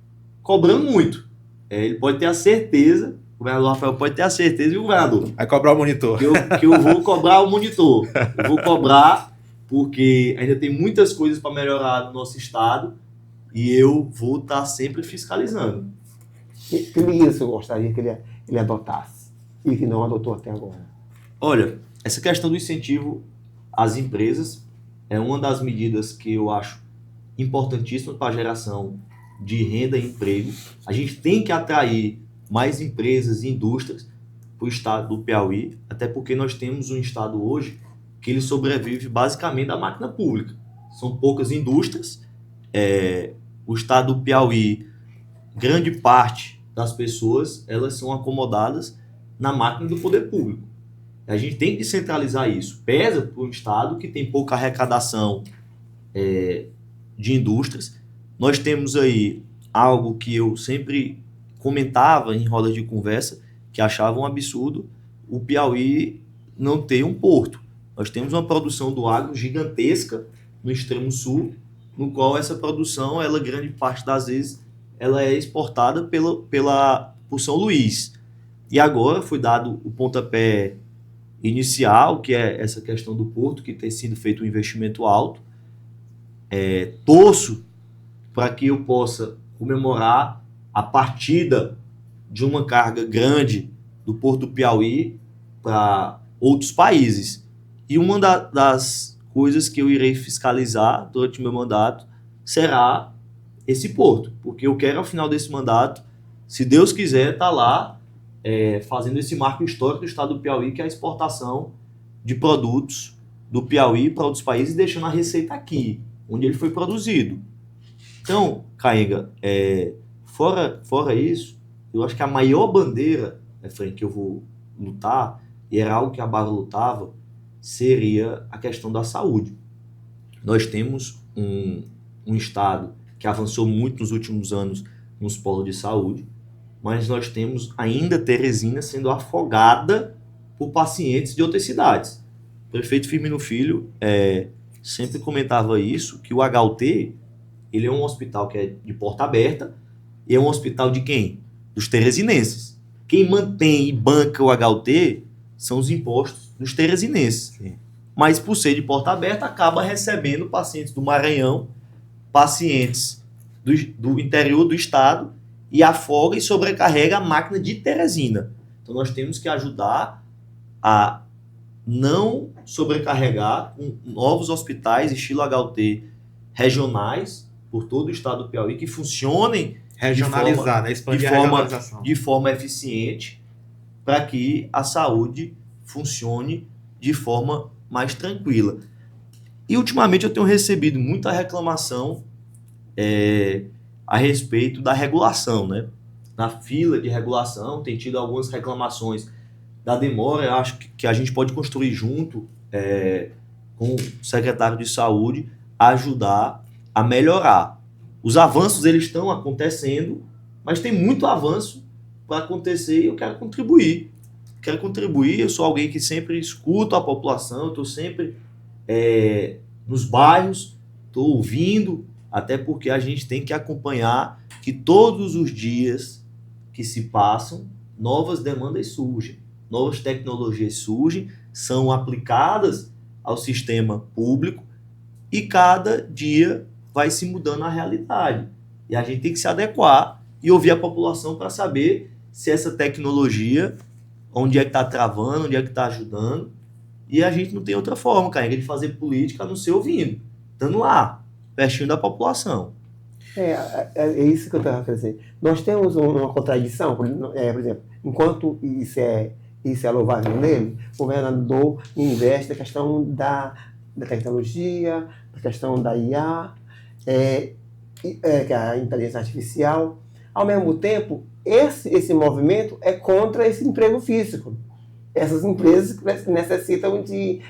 cobrando muito. Ele pode ter a certeza, o governador Rafael pode ter a certeza, viu, governador? Vai cobrar o monitor. Que eu vou cobrar o monitor. Eu vou cobrar porque ainda tem muitas coisas para melhorar no nosso estado e eu vou estar sempre fiscalizando. Que medida você gostaria que ele adotasse e que não adotou até agora? Olha, essa questão do incentivo às empresas é uma das medidas que eu acho importantíssima para a geração de renda e emprego. A gente tem que atrair mais empresas e indústrias para o estado do Piauí, até porque nós temos um estado hoje que ele sobrevive basicamente da máquina pública. São poucas indústrias. O estado do Piauí, grande parte das pessoas, elas são acomodadas na máquina do poder público. A gente tem que descentralizar isso. Pesa para um estado que tem pouca arrecadação de indústrias. Nós temos aí algo que eu sempre comentava em rodas de conversa, que achava um absurdo o Piauí não ter um porto. Nós temos uma produção do agro gigantesca no extremo sul, no qual essa produção, ela grande parte das vezes, ela é exportada por São Luís. E agora foi dado o pontapé inicial, que é essa questão do porto, que tem sido feito um investimento alto. Torço para que eu possa comemorar a partida de uma carga grande do Porto do Piauí para outros países. E uma das coisas que eu irei fiscalizar durante o meu mandato será esse porto, porque eu quero, ao final desse mandato, se Deus quiser, estar lá fazendo esse marco histórico do estado do Piauí, que é a exportação de produtos do Piauí para outros países, deixando a receita aqui, onde ele foi produzido. Então, Caenga, fora isso, eu acho que a maior bandeira, Frank, que eu vou lutar, e era algo que a Barra lutava, seria a questão da saúde. Nós temos um estado que avançou muito nos últimos anos nos polos de saúde, mas nós temos ainda Teresina sendo afogada por pacientes de outras cidades. O prefeito Firmino Filho sempre comentava isso, que o HUT, ele é um hospital que é de porta aberta, e é um hospital de quem? Dos teresinenses. Quem mantém e banca o HUT são os impostos dos teresinenses. Sim. Mas, por ser de porta aberta, acaba recebendo pacientes do Maranhão, pacientes do interior do estado, e afoga e sobrecarrega a máquina de Teresina. Então, nós temos que ajudar a não sobrecarregar com novos hospitais estilo HUT regionais por todo o estado do Piauí, que funcionem de forma eficiente, para que a saúde funcione de forma mais tranquila. E ultimamente eu tenho recebido muita reclamação a respeito da regulação, né? Na fila de regulação tem tido algumas reclamações da demora. Eu acho que a gente pode construir junto com o secretário de saúde, ajudar a melhorar. Os avanços eles estão acontecendo, mas tem muito avanço para acontecer e eu quero contribuir. Eu sou alguém que sempre escuto a população, estou sempre nos bairros, estou ouvindo, até porque a gente tem que acompanhar que todos os dias que se passam, novas demandas surgem, novas tecnologias surgem, são aplicadas ao sistema público e cada dia vai se mudando a realidade. E a gente tem que se adequar e ouvir a população para saber se essa tecnologia, onde é que está travando, onde é que está ajudando. E a gente não tem outra forma, cara, de fazer política a não ser ouvindo, estando lá, pertinho da população. É isso que eu estava querendo dizer. Nós temos uma contradição, por exemplo, enquanto isso é louvável nele, o governador investe na questão da tecnologia, na questão da IA, que é a inteligência artificial. Ao mesmo tempo, esse movimento é contra esse emprego físico. Essas empresas necessitam de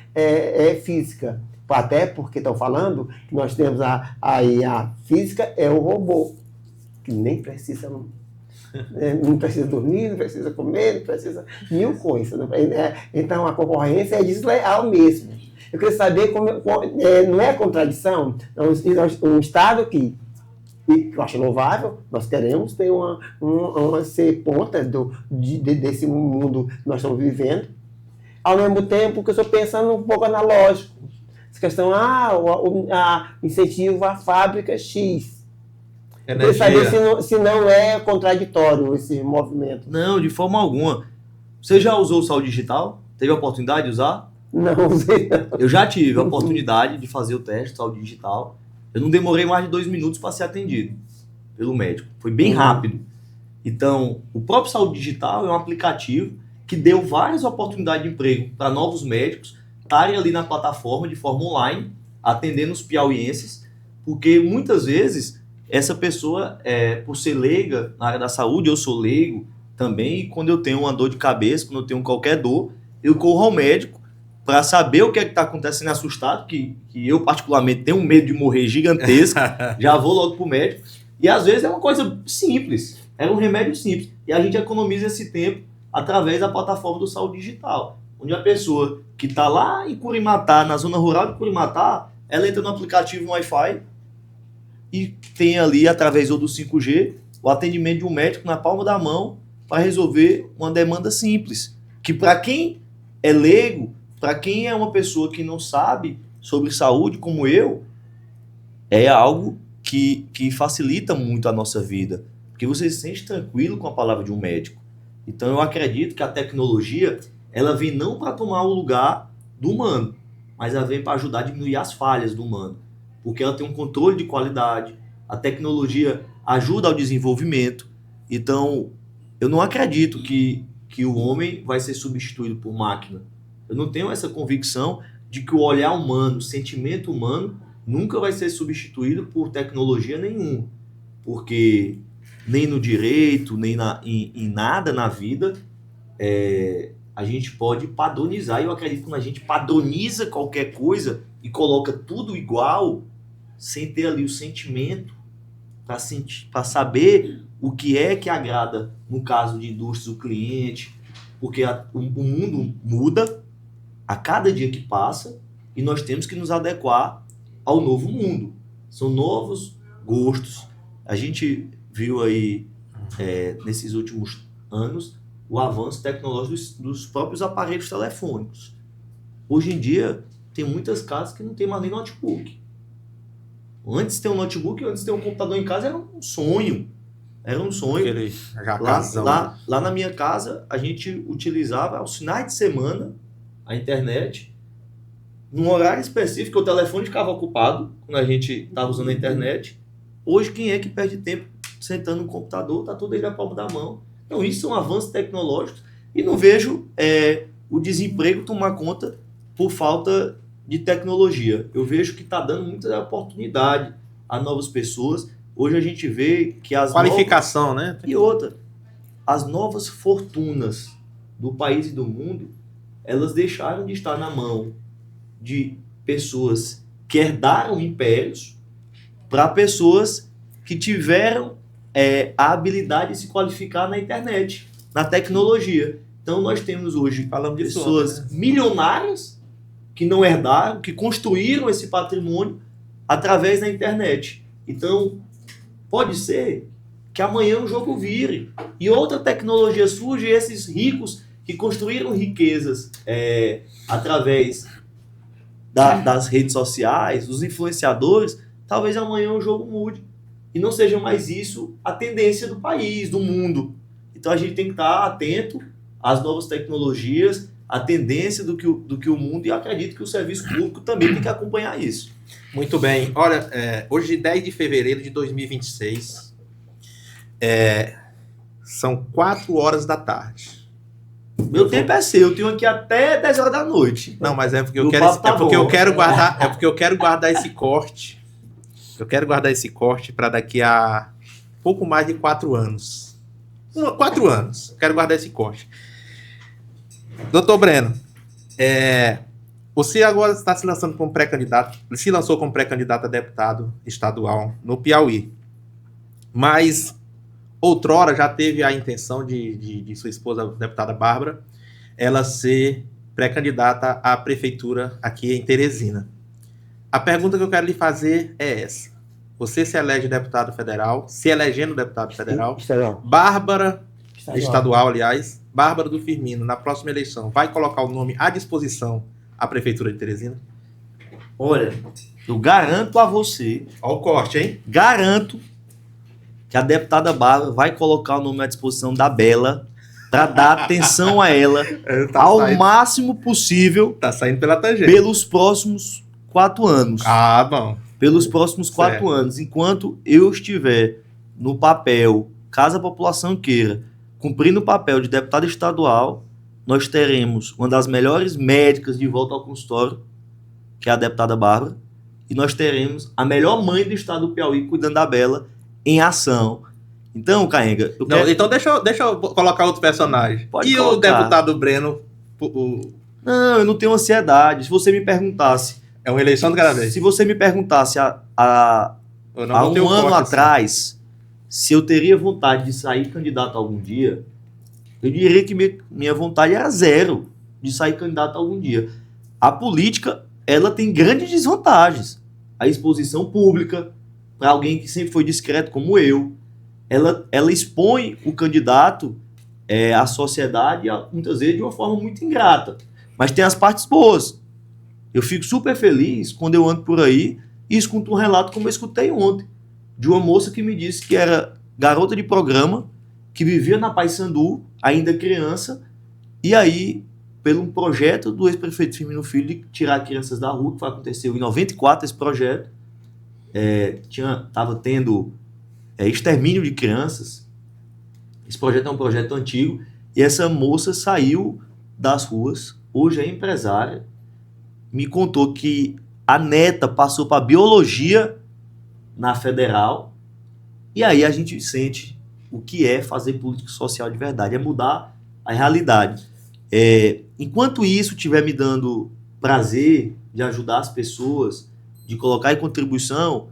física. Até porque estão falando que nós temos a IA física, é o robô. que nem precisa, não precisa dormir, não precisa comer, não precisa mil coisas. Então a concorrência é desleal mesmo. Eu queria saber não é contradição, um Estado que eu acho louvável, nós queremos ter ser ponta desse mundo que nós estamos vivendo. Ao mesmo tempo que eu estou pensando um pouco analógico. Essa questão, incentivo à fábrica X. Eu queria saber se não é contraditório esse movimento. Não, de forma alguma. Você já usou o Saúde Digital? Teve a oportunidade de usar? Não usei. Eu já tive a oportunidade de fazer o teste de Saúde Digital. Eu não demorei mais de 2 minutos para ser atendido pelo médico. Foi bem rápido. Então, o próprio Saúde Digital é um aplicativo que deu várias oportunidades de emprego para novos médicos estarem ali na plataforma de forma online, atendendo os piauienses, porque muitas vezes essa pessoa, por ser leiga na área da saúde, eu sou leigo também, e quando eu tenho uma dor de cabeça, quando eu tenho qualquer dor, eu corro ao médico para saber o que é que está acontecendo, assustado, que eu particularmente tenho um medo de morrer gigantesco, já vou logo para o médico. E às vezes é uma coisa simples, é um remédio simples. E a gente economiza esse tempo através da plataforma do Saúde Digital, onde a pessoa que está lá em Curimatá, na zona rural de Curimatá, ela entra no aplicativo no Wi-Fi e tem ali, através do 5G, o atendimento de um médico na palma da mão para resolver uma demanda simples. Que para quem é leigo, para quem é uma pessoa que não sabe sobre saúde, como eu, é algo que facilita muito a nossa vida. Porque você se sente tranquilo com a palavra de um médico. Então eu acredito que a tecnologia, ela vem não para tomar o lugar do humano, mas ela vem para ajudar a diminuir as falhas do humano. Porque ela tem um controle de qualidade, a tecnologia ajuda ao desenvolvimento. Então eu não acredito que o homem vai ser substituído por máquina. Eu não tenho essa convicção de que o olhar humano, o sentimento humano, nunca vai ser substituído por tecnologia nenhuma. Porque nem no direito, nem em nada na vida, a gente pode padronizar. E eu acredito que quando a gente padroniza qualquer coisa e coloca tudo igual, sem ter ali o sentimento, para saber o que é que agrada, no caso de indústrias, o cliente, porque o mundo muda a cada dia que passa e nós temos que nos adequar ao novo mundo. São novos gostos. A gente viu aí, nesses últimos anos, o avanço tecnológico dos próprios aparelhos telefônicos. Hoje em dia, tem muitas casas que não tem mais nem notebook. Antes de ter um notebook, antes de ter um computador em casa, era um sonho. Era um sonho. Lá na minha casa, a gente utilizava aos finais de semana a internet. Num horário específico, o telefone ficava ocupado quando a gente estava usando a internet. Hoje, quem é que perde tempo sentando no computador? Está tudo aí na palma da mão. Então, isso é um avanço tecnológico. E não vejo o desemprego tomar conta por falta de tecnologia. Eu vejo que está dando muita oportunidade a novas pessoas. Hoje a gente vê que as qualificação, né? E outra, as novas fortunas do país e do mundo, elas deixaram de estar na mão de pessoas que herdaram impérios para pessoas que tiveram a habilidade de se qualificar na internet, na tecnologia. Então nós temos hoje pessoas milionárias que não herdaram, que construíram esse patrimônio através da internet. Então, pode ser que amanhã o jogo vire e outra tecnologia surge e esses ricos que construíram riquezas através das redes sociais, dos influenciadores, talvez amanhã o jogo mude e não seja mais isso a tendência do país, do mundo. Então a gente tem que estar atento às novas tecnologias, à tendência do que o mundo, e acredito que o serviço público também tem que acompanhar isso. Muito bem. Olha, hoje, 10 de fevereiro de 2026, são 4 horas da tarde. Meu tempo é seu, eu tenho aqui até 10 horas da noite. Não, mas é porque eu quero guardar esse corte. Eu quero guardar esse corte para daqui a pouco mais de 4 anos. 4 anos. Eu quero guardar esse corte. Doutor Breno, você agora está se lançando como pré-candidato, se lançou como pré-candidato a deputado estadual no Piauí. mas outrora já teve a intenção de sua esposa, a deputada Bárbara, ela ser pré-candidata à prefeitura aqui em Teresina. A pergunta que eu quero lhe fazer é essa. Você se elege deputado federal, se elegendo deputado federal, Bárbara, estadual, aliás, Bárbara do Firmino, na próxima eleição, vai colocar o nome à disposição à prefeitura de Teresina? Olha, eu garanto a você, Olha o corte, hein? garanto que a deputada Bárbara vai colocar o nome à disposição da Bela para dar atenção a ela ao máximo possível Tá saindo pela tangente. pelos próximos 4 anos. Ah, bom. Pelos próximos 4 anos. Enquanto eu estiver no papel, caso a população queira, cumprindo o papel de deputado estadual, nós teremos uma das melhores médicas de volta ao consultório, que é a deputada Bárbara, e nós teremos a melhor mãe do estado do Piauí cuidando da Bela em ação. Então, Caenga, eu quero... Então deixa eu colocar outro personagem. Pode o colocar. deputado Breno? Não, eu não tenho ansiedade. Se você me perguntasse... É uma eleição de cada vez. Se você me perguntasse há um ano atrás se eu teria vontade de sair candidato algum dia, eu diria que minha vontade era zero de sair candidato algum dia. A política, ela tem grandes desvantagens. A exposição pública, para alguém que sempre foi discreto como eu, ela expõe o candidato à sociedade, muitas vezes, de uma forma muito ingrata. Mas tem as partes boas. Eu fico super feliz quando eu ando por aí e escuto um relato como eu escutei ontem, de uma moça que me disse que era garota de programa, que vivia na Paissandu, ainda criança, e aí, pelo um projeto do ex-prefeito Firmino Filho de tirar crianças da rua, que aconteceu em 94 esse projeto, estava tendo extermínio de crianças. Esse projeto é um projeto antigo, e essa moça saiu das ruas, hoje é empresária, me contou que a neta passou para biologia na federal, e aí a gente sente o que é fazer política social de verdade, é mudar a realidade. Enquanto isso estiver me dando prazer de ajudar as pessoas, de colocar em contribuição,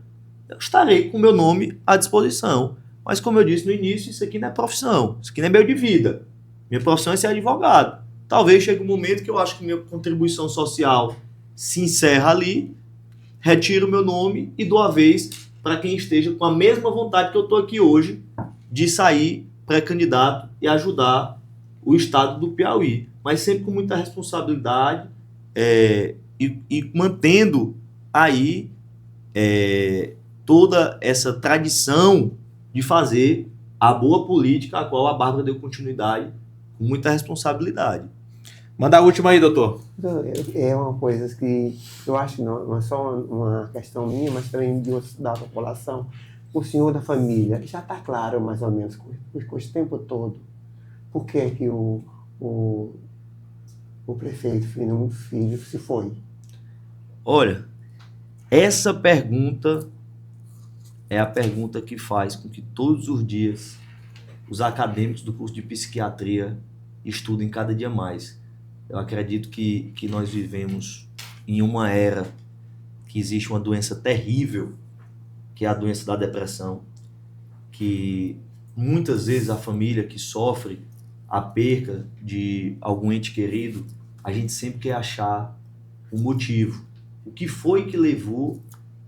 eu estarei com o meu nome à disposição. Mas como eu disse no início, isso aqui não é profissão, isso aqui não é meio de vida. Minha profissão é ser advogado. Talvez chegue um momento que eu acho que minha contribuição social se encerra ali, retiro o meu nome e dou a vez para quem esteja com a mesma vontade que eu estou aqui hoje de sair pré-candidato e ajudar o estado do Piauí. Mas sempre com muita responsabilidade e mantendo aí toda essa tradição de fazer a boa política a qual a Bárbara deu continuidade com muita responsabilidade. Manda a última aí, doutor. É uma coisa que eu acho que não é só uma questão minha, mas também da população. O senhor da família já está claro, mais ou menos, com esse tempo todo, por que que o prefeito Firmino Filho se foi? Olha, essa pergunta é a pergunta que faz com que todos os dias os acadêmicos do curso de psiquiatria estudem cada dia mais. Eu acredito que nós vivemos em uma era que existe uma doença terrível, que é a doença da depressão, que muitas vezes a família que sofre a perca de algum ente querido, a gente sempre quer achar o motivo. O que foi que levou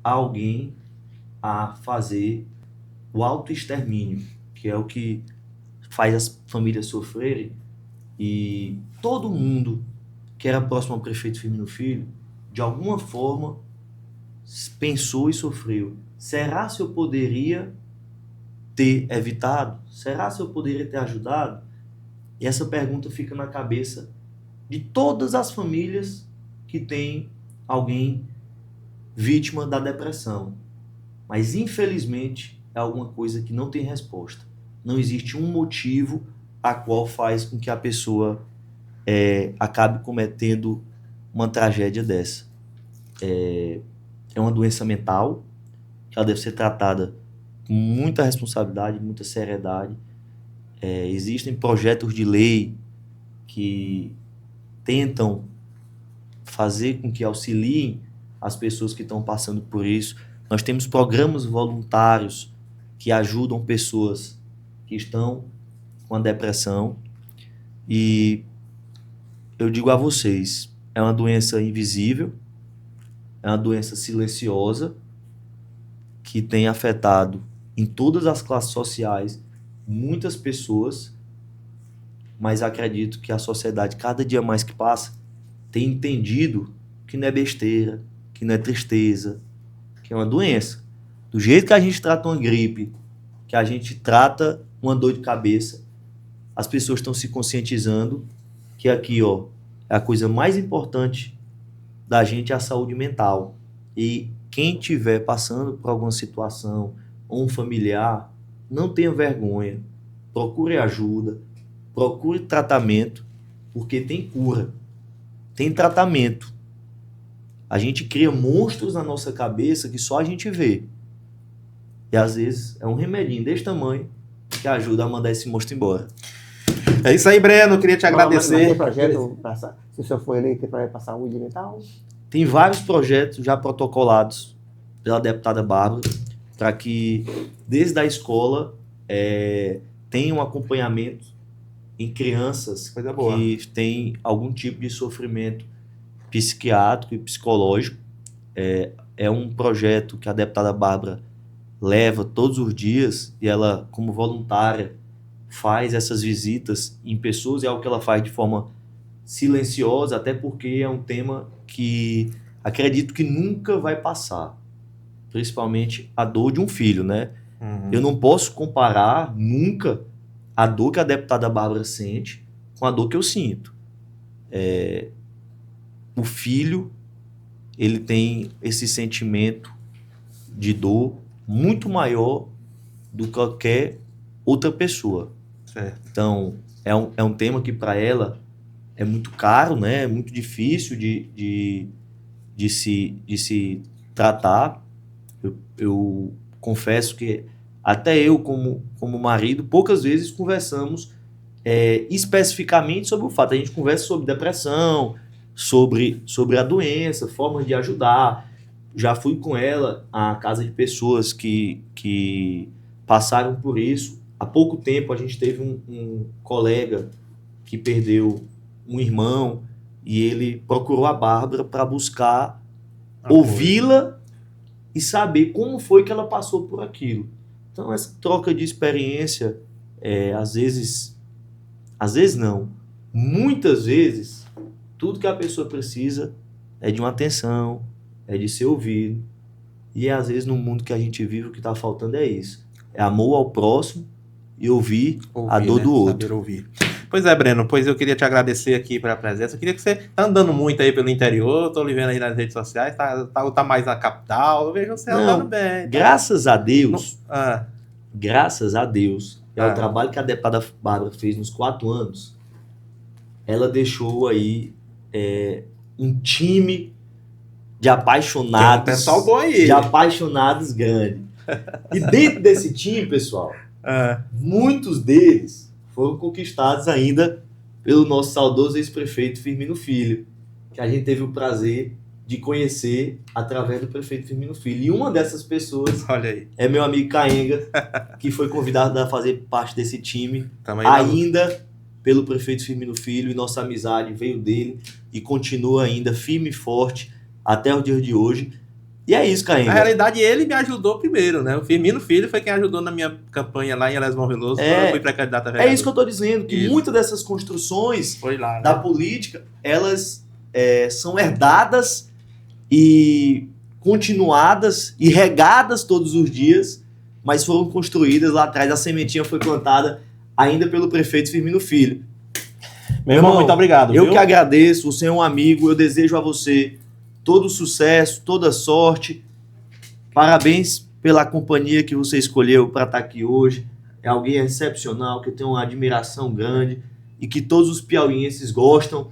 alguém a fazer o autoextermínio, que é o que faz as famílias sofrerem. E todo mundo que era próximo ao prefeito Firmino Filho, de alguma forma, pensou e sofreu. Será se eu poderia ter evitado? Será se eu poderia ter ajudado? E essa pergunta fica na cabeça de todas as famílias que têm alguém vítima da depressão. Mas, infelizmente, é alguma coisa que não tem resposta. Não existe um motivo a qual faz com que a pessoa acabe cometendo uma tragédia dessa. É uma doença mental, que ela deve ser tratada com muita responsabilidade, muita seriedade. Existem projetos de lei que tentam fazer com que auxiliem as pessoas que estão passando por isso. Nós temos programas voluntários que ajudam pessoas que estão com a depressão. E eu digo a vocês, é uma doença invisível, é uma doença silenciosa que tem afetado em todas as classes sociais muitas pessoas, mas acredito que a sociedade, cada dia mais que passa, tem entendido que não é besteira, que não é tristeza, que é uma doença. Do jeito que a gente trata uma gripe, que a gente trata uma dor de cabeça, as pessoas estão se conscientizando que aqui, ó, é a coisa mais importante da gente é a saúde mental. E quem estiver passando por alguma situação, ou um familiar, não tenha vergonha, procure ajuda, procure tratamento, porque tem cura, tem tratamento. A gente cria monstros na nossa cabeça que só a gente vê. E às vezes é um remedinho desse tamanho que ajuda a mandar esse monstro embora. É isso aí, Breno. Eu queria te agradecer. Mas tem projeto, se o senhor for eleito, tem projeto para saúde mental? Tem vários projetos já protocolados pela deputada Bárbara para que, desde a escola, tenha um acompanhamento em crianças Coisa boa. que têm algum tipo de sofrimento psiquiátrico e psicológico. É um projeto que a deputada Bárbara leva todos os dias e ela, como voluntária, faz essas visitas em pessoas. É algo que ela faz de forma silenciosa, até porque é um tema que acredito que nunca vai passar, principalmente a dor de um filho, né? Eu não posso comparar nunca a dor que a deputada Bárbara sente com a dor que eu sinto. O filho, ele tem esse sentimento de dor muito maior do que qualquer outra pessoa. Certo. Então, é um tema que para ela é muito caro, né? É muito difícil de se tratar. Eu confesso que até eu, como marido, poucas vezes conversamos especificamente sobre o fato. A gente conversa sobre depressão, sobre a doença, formas de ajudar. Já fui com ela à casa de pessoas que passaram por isso. Há pouco tempo a gente teve um colega que perdeu um irmão e ele procurou a Bárbara para buscar ouvi-la e saber como foi que ela passou por aquilo. Então essa troca de experiência, às vezes não, muitas vezes, tudo que a pessoa precisa é de uma atenção, é de ser ouvido. E às vezes no mundo que a gente vive o que está faltando é isso. É amor ao próximo e ouvir a dor, né, do outro. Saber ouvir. Pois é, Breno, eu queria te agradecer aqui pela presença. Eu queria que você tá andando muito aí pelo interior, tô lhe vendo aí nas redes sociais, tá mais na capital, eu vejo você andando bem. Graças a Deus, graças a Deus, o trabalho que a deputada Bárbara fez nos 4 anos, ela deixou aí um time de apaixonados. Tem um pessoal bom aí. De apaixonados grande. E dentro desse time, pessoal, muitos deles foram conquistados ainda pelo nosso saudoso ex-prefeito Firmino Filho, que a gente teve o prazer de conhecer através do prefeito Firmino Filho. E uma dessas pessoas é meu amigo Caenga, que foi convidado a fazer parte desse time ainda pelo prefeito Firmino Filho, e nossa amizade veio dele e continua ainda firme e forte até o dia de hoje. E é isso, Caenga. Na realidade, ele me ajudou primeiro, né? O Firmino Filho foi quem ajudou na minha campanha lá em Elésio Veloso, quando eu fui pré-candidato a vereador. É isso que eu tô dizendo, que muitas dessas construções da política, elas são herdadas e continuadas e regadas todos os dias, mas foram construídas lá atrás. A sementinha foi plantada ainda pelo prefeito Firmino Filho. Meu irmão, muito obrigado. Eu que agradeço, você é um amigo, eu desejo a você todo sucesso, toda sorte. Parabéns pela companhia que você escolheu para estar aqui hoje. É alguém excepcional, que eu tenho uma admiração grande e que todos os piauienses gostam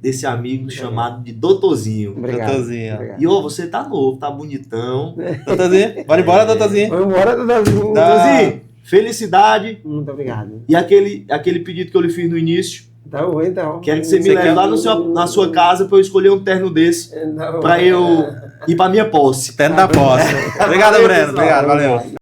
desse amigo chamado de Doutorzinho. Obrigado. Doutorzinho. Obrigado. E você tá novo, tá bonitão. Doutorzinho, bora embora, Doutorzinho. Vamos embora, Doutorzinho. Doutorzinho, felicidade. Muito obrigado. E aquele pedido que eu lhe fiz no início, Então. quero que você me leve lá na sua casa para eu escolher um terno desse, para eu ir para minha posse. Terno da posse. Obrigado, Breno. Obrigado, valeu.